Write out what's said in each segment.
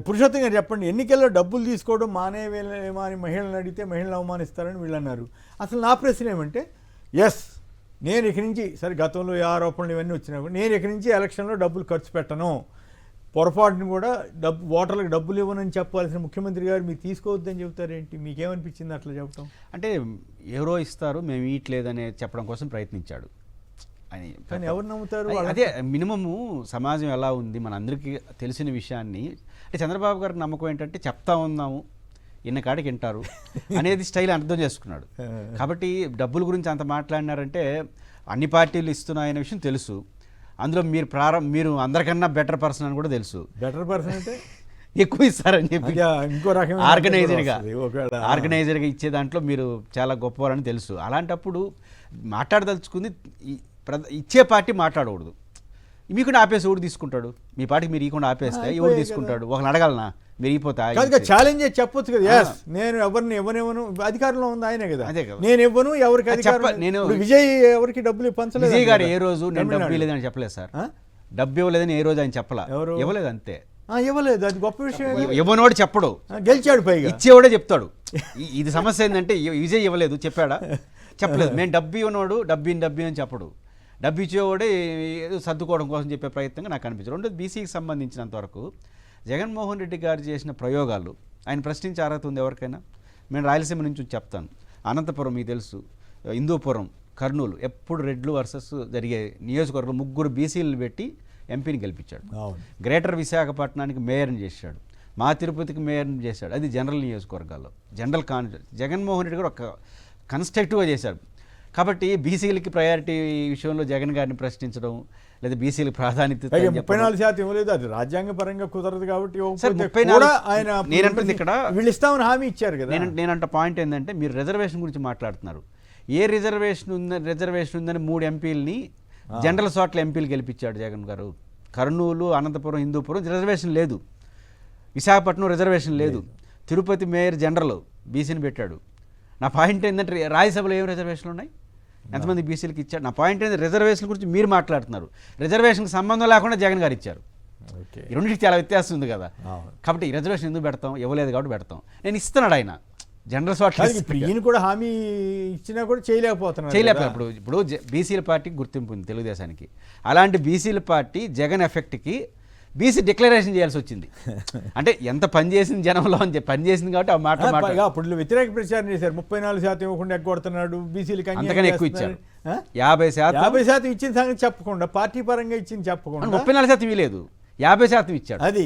పురుషోత్తం గారు చెప్పండి, ఎన్నికల్లో డబ్బులు తీసుకోవడం మానేవేమో అని మహిళలను అడిగితే మహిళలు అవమానిస్తారని వీళ్ళు అన్నారు. అసలు నా ప్రశ్న ఏమంటే, ఎస్ నేను ఇక్కడి నుంచి సరే గతంలో ఈ ఆరోపణలు ఇవన్నీ వచ్చినప్పుడు నేను ఇక్కడి నుంచి ఎలక్షన్లో డబ్బులు ఖర్చు పెట్టను, పొరపాటును కూడా ఓటర్లకు డబ్బులు ఇవ్వనని చెప్పాల్సిన ముఖ్యమంత్రి గారు మీరు తీసుకోవద్దని చెబుతారేంటి? మీకేమనిపించింది అట్లా చెప్పడం? అంటే ఎవరో ఇస్తారు మేము ఇయట్లేదని చెప్పడం కోసం ప్రయత్నించాడు అని. కానీ ఎవరు నమ్ముతారు? అదే మినిమము సమాజం ఎలా ఉంది మన అందరికీ తెలిసిన విషయాన్ని. అంటే చంద్రబాబు గారికి నమ్మకం ఏంటంటే చెప్తా ఉన్నాము ఇన్న కాడికి వింటారు అనేది స్టైల్ అర్థం చేసుకున్నాడు. కాబట్టి డబ్బుల గురించి అంత మాట్లాడినారంటే అన్ని పార్టీలు ఇస్తున్నాయనే విషయం తెలుసు. అందులో మీరు అందరికన్నా బెటర్ పర్సన్ అని కూడా తెలుసు. బెటర్ పర్సన్ అంటే ఎక్కువ ఇస్తారని చెప్పి ఇంకో రకమైన ఆర్గనైజర్గా ఇచ్చే దాంట్లో మీరు చాలా గొప్పవారని తెలుసు. అలాంటప్పుడు మాట్లాడదలుచుకుంది ఇచ్చే పార్టీ మాట్లాడకూడదు. మీకు ఆపేసి ఎవడు తీసుకుంటాడు? మీ పార్టీకి మీరు ఇవ్వకుండా ఆపేస్తే ఎవడు తీసుకుంటాడు? ఒకరిని అడగాలనా? మీరు ఇపోతా ఛాలెంజ్ చెప్పొచ్చు కదా. నేను ఎవరిని ఇవ్వనివ్వను, అధికారంలో ఉంది ఆయనే కదా. నేను ఇవ్వను ఎవరికి అధికారం. నేను విజయ్ ఎవరికి డబ్బులు పంచలేదు. విజయ్ గారు ఏ రోజు నేను డబ్బు ఇవ్వలేదని చెప్పలేదు సార్. డబ్బు ఇవ్వలేదని ఏ రోజు ఆయన చెప్పలా. ఇవ్వలేదు అంతే. ఇవ్వలేదు, అది గొప్ప విషయం. ఇవ్వనోడు చెప్పడు, గెలిచాడు. పైగా ఇచ్చేవాడే చెప్తాడు. ఇది సమస్య ఏంటంటే విజయ్ ఇవ్వలేదు చెప్పాడా? చెప్పలేదు. మేము డబ్బు ఇవ్వనోడు డబ్బు అని చెప్పడు. డబ్బు ఇచ్చేవాడే ఏదో సర్దుకోవడం కోసం చెప్పే ప్రయత్నంగా నాకు అనిపించింది. రెండోది బీసీకి సంబంధించినంత వరకు జగన్మోహన్ రెడ్డి గారు చేసిన ప్రయోగాలు ఆయన ప్రశ్నించే అర్హత ఉంది ఎవరికైనా? నేను రాయలసీమ నుంచి చెప్తాను. అనంతపురం మీకు తెలుసు, హిందూపురం, కర్నూలు ఎప్పుడు రెడ్లు వర్సెస్ జరిగే నియోజకవర్గం 3 బీసీలు పెట్టి ఎంపీని గెలిపించాడు. గ్రేటర్ విశాఖపట్నానికి మేయర్ని చేశాడు. మా తిరుపతికి మేయర్ని చేశాడు. అది జనరల్ నియోజకవర్గాల్లో జనరల్ జగన్మోహన్ రెడ్డి గారు ఒక కన్స్ట్రక్టివ్గా చేశాడు. కాబట్టి బీసీలకి ప్రయారిటీ విషయంలో జగన్ గారిని ప్రశ్నించడం లేదా బీసీలకు ప్రాధాన్యత 34% ఇవ్వలేదు, అది రాజ్యాంగ పరంగా కుదరదు. కాబట్టి నేనంటుంది ఇక్కడ వీళ్ళు ఇస్తామని హామీ ఇచ్చారు కదా. నేనంట పాయింట్ ఏంటంటే మీరు రిజర్వేషన్ గురించి మాట్లాడుతున్నారు. ఏ రిజర్వేషన్ ఉందని 3 ఎంపీలని జనరల్ చోట్ల ఎంపీలు గెలిపించాడు జగన్ గారు. కర్నూలు, అనంతపురం, హిందూపురం రిజర్వేషన్ లేదు. విశాఖపట్నం రిజర్వేషన్ లేదు. తిరుపతి మేయర్ జనరల్ బీసీని పెట్టాడు. నా పాయింట్ ఏంటంటే రాజ్యసభలో ఏం రిజర్వేషన్లు ఉన్నాయి? ఎంతమంది బీసీలకు ఇచ్చాడు? నా పాయింట్ ఏంటంటే రిజర్వేషన్ గురించి మీరు మాట్లాడుతున్నారు. రిజర్వేషన్కి సంబంధం లేకుండా జగన్ గారు ఇచ్చారు. ఈ రెండింటికి చాలా వ్యత్యాసం ఉంది కదా. కాబట్టి ఈ రిజర్వేషన్ ఎందుకు పెడతాం? ఇవ్వలేదు కాబట్టి పెడతాం. నేను ఇస్తున్నాడు ఆయన జనరల్ చోట్ల. ఈయన కూడా హామీ ఇచ్చినా కూడా చేయలేకపోతున్నాడు. ఇప్పుడు బీసీల పార్టీకి గుర్తింపు ఉంది తెలుగుదేశానికి. అలాంటి బీసీల పార్టీ జగన్ ఎఫెక్ట్కి బీసీ డిక్లరేషన్ చేయాల్సి వచ్చింది. అంటే ఎంత పనిచేసింది జనంలో అని చెప్పి పనిచేసింది కాబట్టి ఆ మాట అప్పుడు వ్యతిరేక ప్రచారం చేశారు. 34% ఇవ్వకుండా ఎగ్గొడుతున్నాడు, బీసీలకి అంతకన్నా ఎక్కువ ఇచ్చారు. 50% ఇచ్చిన సంగతి చెప్పకుండా, పార్టీ పరంగా ఇచ్చింది చెప్పకుండా 34% ఇవ్వలేదు, 50% ఇచ్చాడు. అది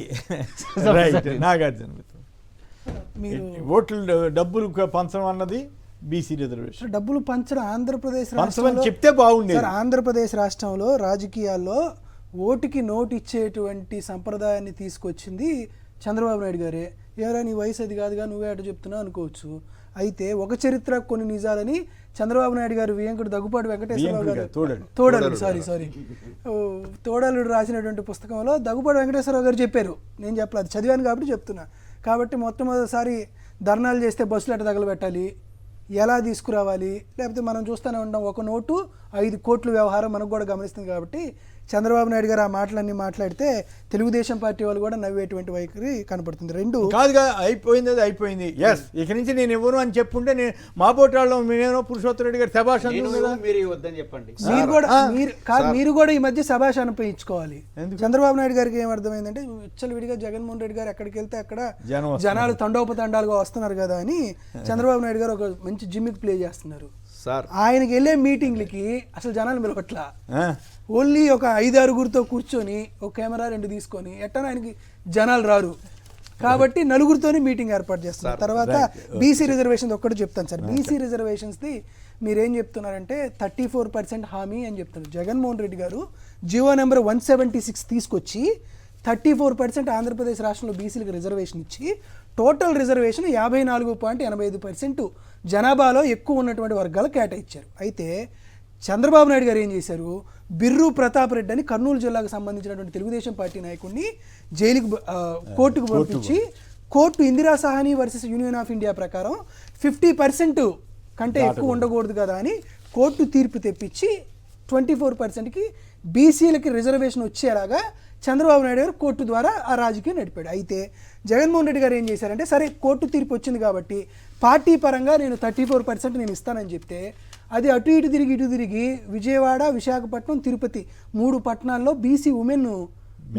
నాగార్జున ఓట్లు డబ్బులు పంచడం అన్నది బీసీ రిజర్వేషన్. డబ్బులు పంచడం ఆంధ్రప్రదేశ్ చెప్తే బాగుండేది. ఆంధ్రప్రదేశ్ రాష్ట్రంలో రాజకీయాల్లో ఓటుకి నోటు ఇచ్చేటువంటి సంప్రదాయాన్ని తీసుకొచ్చింది చంద్రబాబు నాయుడు గారే. ఎవరా నీ వయసు అది కాదుగా నువ్వే అటు చెప్తున్నావు అనుకోవచ్చు. అయితే ఒక చరిత్ర కొన్ని నిజాలని చంద్రబాబు నాయుడు గారు దగ్గుపాటి వెంకటేశ్వరరావు గారు తోడలుడు రాసినటువంటి పుస్తకంలో దగ్గుపాటి వెంకటేశ్వరరావు గారు చెప్పారు. నేను చెప్పలేదు, చదివాను కాబట్టి చెప్తున్నా. కాబట్టి మొట్టమొదటిసారి ధర్నాలు చేస్తే బస్సులు ఎట్ట తగలబెట్టాలి, ఎలా తీసుకురావాలి, లేకపోతే మనం చూస్తూనే ఉంటాం 1 నోటు 5 కోట్ల వ్యవహారం మనకు కూడా గమనిస్తుంది. కాబట్టి చంద్రబాబు నాయుడు గారు ఆ మాటలన్నీ మాట్లాడితే తెలుగుదేశం పార్టీ వాళ్ళు కూడా నవ్వేటువంటి వైఖరి కనపడుతుంది. రెండు కాదుగా, అయిపోయింది, అది అయిపోయింది. ఎస్ ఇక నుంచి నేను ఎవరు అని చెప్పుంటే నేను మా పోటాళ్ళలో నేనో పురుషోత్తమ రెడ్డి గారు శభాష్ మీరు కూడా ఈ మధ్య శభాష్ అనిపించుకోవాలి. చంద్రబాబు నాయుడు గారికి ఏమర్థమైందంటే విచ్చలవిడిగా జగన్మోహన్ రెడ్డి గారు ఎక్కడికి వెళ్తే అక్కడ జనాలు తండోపతండాలుగా వస్తున్నారు కదా అని చంద్రబాబు నాయుడు గారు ఒక మంచి జిమ్మిక్ ప్లే చేస్తున్నారు. ఆయనకి వెళ్ళే మీటింగ్లకి అసలు జనాలు మిలవట్లా, ఓన్లీ ఒక 5-6 కూర్చొని ఒక కెమెరా 2 తీసుకొని ఎట్టనా ఆయనకి జనాలు రారు. కాబట్టి నలుగురితోనే మీటింగ్ ఏర్పాటు చేస్తున్నారు. తర్వాత బీసీ రిజర్వేషన్స్ ఒక్కటి చెప్తాను సార్. బీసీ రిజర్వేషన్స్ది మీరేం చెప్తున్నారంటే 34% హామీ అని చెప్తున్నారు. జగన్మోహన్ రెడ్డి గారు జియో నెంబర్ 176 తీసుకొచ్చి 34% ఆంధ్రప్రదేశ్ రాష్ట్రంలో బీసీలకు రిజర్వేషన్ ఇచ్చి టోటల్ రిజర్వేషన్ 54.85% జనాభాలో ఎక్కువ ఉన్నటువంటి వర్గాలు కేటాయించారు. అయితే చంద్రబాబు నాయుడు గారు ఏం చేశారు? బిర్రు ప్రతాప్ రెడ్డి అని కర్నూలు జిల్లాకు సంబంధించినటువంటి తెలుగుదేశం పార్టీ నాయకుడిని కోర్టుకు పంపించి court Indira Sahani versus union of India ప్రకారం 50% కంటే ఎక్కువ ఉండకూడదు కదా అని కోర్టు తీర్పు తెప్పించి 24%కి బీసీలకి రిజర్వేషన్ వచ్చేలాగా చంద్రబాబు నాయుడు గారు కోర్టు ద్వారా ఆ రాజకీయం నడిపాడు. అయితే జగన్మోహన్ రెడ్డి గారు ఏం చేశారంటే సరే కోర్టు తీర్పు వచ్చింది కాబట్టి పార్టీ పరంగా నేను 34% నేను ఇస్తానని చెప్తే అది అటు ఇటు తిరిగి విజయవాడ, విశాఖపట్నం, తిరుపతి 3 పట్టణాల్లో బీసీ ఉమెన్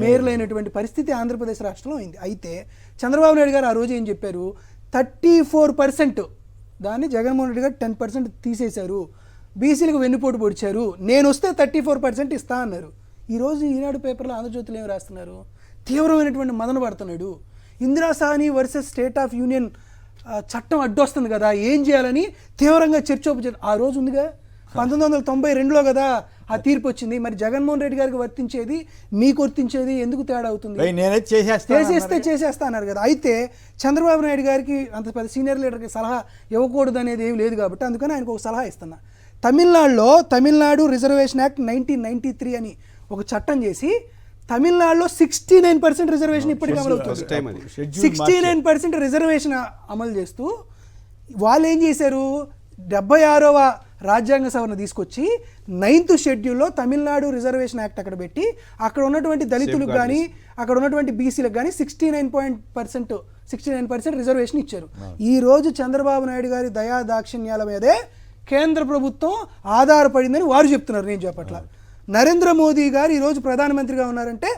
మేయర్లైనటువంటి పరిస్థితి ఆంధ్రప్రదేశ్ రాష్ట్రంలో అయింది. అయితే చంద్రబాబు నాయుడు గారు ఆ రోజు ఏం చెప్పారు, 34% దాన్ని జగన్మోహన్ రెడ్డి గారు 10% తీసేశారు, బీసీలకు వెన్నుపోటు పొడిచారు, నేను వస్తే 34% ఇస్తా అన్నారు. ఈరోజు ఈనాడు పేపర్లో ఆంధ్రజ్యోతిలో ఏమి రాస్తున్నారు, తీవ్రమైనటువంటి మదన పడుతున్నాడు, Indira Sawhney versus state of union చట్టం అడ్డొస్తుంది కదా, ఏం చేయాలని తీవ్రంగా చర్చోపచర్చ ఆ రోజు ఉందిగా. 1992లో కదా ఆ తీర్పు వచ్చింది. మరి జగన్మోహన్ రెడ్డి గారికి వర్తించేది మీకు వర్తించేది ఎందుకు తేడా అవుతుంది? చేసేస్తా అన్నారు కదా. అయితే చంద్రబాబు నాయుడు గారికి అంత పెద్ద సీనియర్ లీడర్కి సలహా ఇవ్వకూడదు అనేది ఏమి లేదు కాబట్టి అందుకని ఆయనకు ఒక సలహా ఇస్తున్నా. తమిళనాడు రిజర్వేషన్ యాక్ట్ 1993 అని ఒక చట్టం చేసి తమిళనాడులో 69% రిజర్వేషన్ ఇప్పటికీ అమలు అవుతుంది. 69% రిజర్వేషన్ అమలు చేస్తూ వాళ్ళు ఏం చేశారు, 76వ రాజ్యాంగ సవరణ తీసుకొచ్చి 9th షెడ్యూల్లో తమిళనాడు రిజర్వేషన్ యాక్ట్ అక్కడ పెట్టి అక్కడ ఉన్నటువంటి దళితులకు కానీ అక్కడ ఉన్నటువంటి బీసీలకు కానీ 69% రిజర్వేషన్ ఇచ్చారు. ఈ రోజు చంద్రబాబు నాయుడు గారి దయా దాక్షిణ్యాల మీదే కేంద్ర ప్రభుత్వం ఆధారపడిందని వారు చెప్తున్నారు, నేను చెప్పట్లా. నరేంద్ర మోదీ గారు ఈరోజు ప్రధానమంత్రిగా ఉన్నారంటే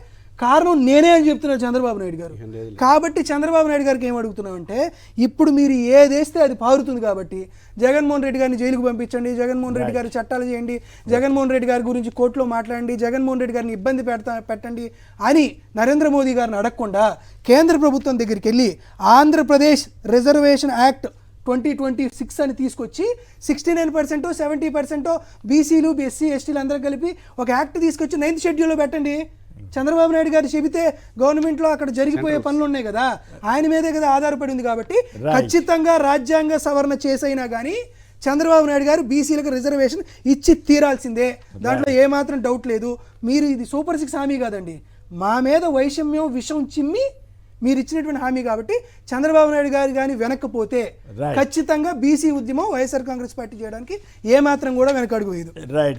కారణం నేనే అని చెప్తున్నారు చంద్రబాబు నాయుడు గారు. కాబట్టి చంద్రబాబు నాయుడు గారికి ఏం అడుగుతున్నామంటే ఇప్పుడు మీరు ఏదేస్తే అది పారుతుంది కాబట్టి జగన్మోహన్ రెడ్డి గారిని జైలుకు పంపించండి, జగన్మోహన్ రెడ్డి గారి చట్టాలు చేయండి, జగన్మోహన్ రెడ్డి గారి గురించి కోర్టులో మాట్లాడండి, జగన్మోహన్ రెడ్డి గారిని ఇబ్బంది పెట్టండి అని నరేంద్ర మోదీ గారిని అడగకుండా కేంద్ర ప్రభుత్వం దగ్గరికి వెళ్ళి ఆంధ్రప్రదేశ్ రిజర్వేషన్ యాక్ట్ 2026 అని తీసుకొచ్చి 69% 70% బీసీలు ఎస్సీ ఎస్టీలు అందరూ కలిపి ఒక యాక్ట్ తీసుకొచ్చి 9th షెడ్యూల్లో పెట్టండి. చంద్రబాబు నాయుడు గారు చెబితే గవర్నమెంట్లో అక్కడ జరిగిపోయే పనులు ఉన్నాయి కదా, ఆయన మీదే కదా ఆధారపడి ఉంది కాబట్టి ఖచ్చితంగా రాజ్యాంగ సవరణ చేసైనా కానీ చంద్రబాబు నాయుడు గారు బీసీలకు రిజర్వేషన్ ఇచ్చి తీరాల్సిందే, దాంట్లో ఏమాత్రం డౌట్ లేదు. మీరు ఇది సూపర్ 6 హామీ కాదండి, మా మీద వైషమ్యం విషం చిమ్మి మీరు ఇచ్చినటువంటి హామీ కాబట్టి చంద్రబాబు నాయుడు గారు కానీ వెనక్కపోతే ఖచ్చితంగా బీసీ ఉద్యమం వైఎస్ఆర్ కాంగ్రెస్ పార్టీ చేయడానికి ఏమాత్రం కూడా వెనకడుగు వేయదు. రైట్.